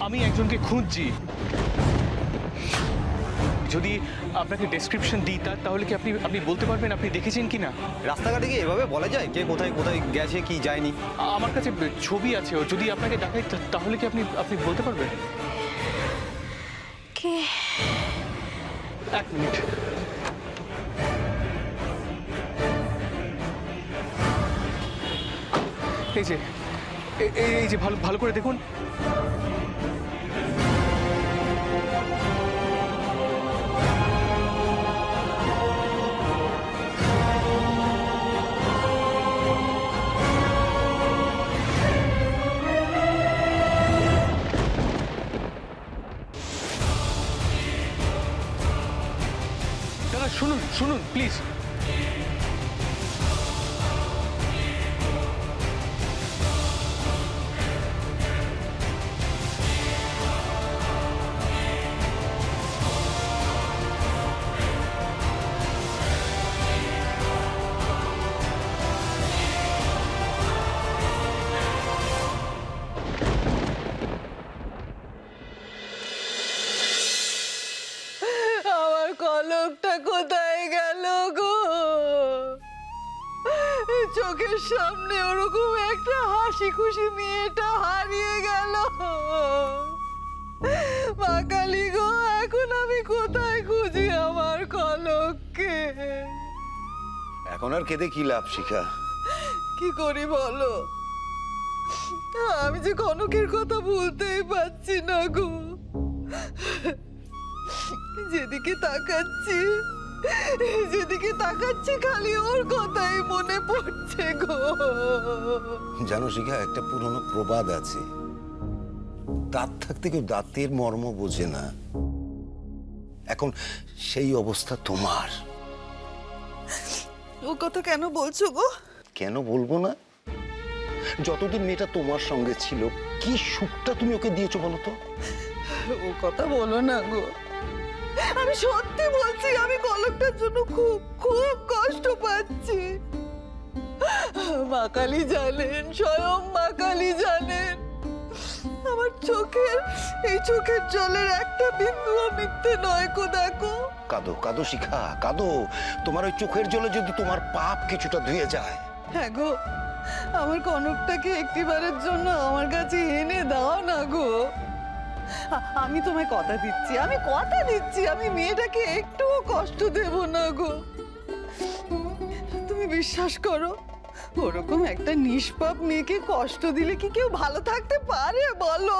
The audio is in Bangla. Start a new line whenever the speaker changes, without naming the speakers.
আমি একজনকে খুঁজছি। যদি আপনাকে ডেসক্রিপশন দিই তাহলে কি আপনি বলতে পারবেন আপনি দেখেছেন কি না?
রাস্তাঘাটে কি এভাবে বলা যায় কে কোথায় কোথায় গেছে কি যায়নি?
আমার কাছে ছবি আছে, ও যদি আপনাকে দেখাই তাহলে কি আপনি বলতে পারবেন?
কে?
এক মিনিট। এই যে ভালো করে দেখুন। দাদা শুনুন প্লিজ।
আমার কলকটা কোথায় গেল গো? চোখের সামনে ওরকম একটা হাসি খুশি মেয়েটা হারিয়ে গেল। মা কালী গো, এখন আমি কোথায় খুঁজি আমার কলককে?
এখন আর কেঁদে কি লাভ শিখা?
কি করি বলো? আমি যে কনকের কথা ভুলতেই পারছি না গো। যেদিকে তাকাচ্ছি খালি ওর কথাই মনে পড়ছে গো।
জানো শিখা, একটা পুরনো প্রবাদ আছে, দাঁত থাকতে কেউ দাঁতের মর্ম বোঝে না। এখন সেই অবস্থা তোমার।
ও কথা কেন বলছো গো?
কেন বলবো না? যতদিন মেয়েটা তোমার সঙ্গে ছিল কি সুখটা তুমি ওকে দিয়েছো বলো তো?
ও কথা বলো না গো, আমি সত্যি বলছি, আমি কলকটার জন্য খুব খুব কষ্ট পাচ্ছি। মা কালী জানেন, স্বয়ং মা কালী জানেন, আমার এই চোখের জলের একটা বিন্দুও মিথ্যে নয় গো। দেখো,
কাঁদো কাঁদো শিখা, কাঁদো। তোমার ওই চোখের জলে যদি তোমার পাপ কিছুটা ধুয়ে যায়।
হ্যাঁ গো, আমার কনকটাকে একটিবারের জন্য আমার কাছে এনে দাও না গো। আমি তোমায় কথা দিচ্ছি, আমি মেয়েটাকে একটুও কষ্ট দেব না গো। তুমি বিশ্বাস করো, ওরকম একটা নিষ্পাপ মেয়েকে কষ্ট দিলে কি কেউ ভালো থাকতে পারে বলো?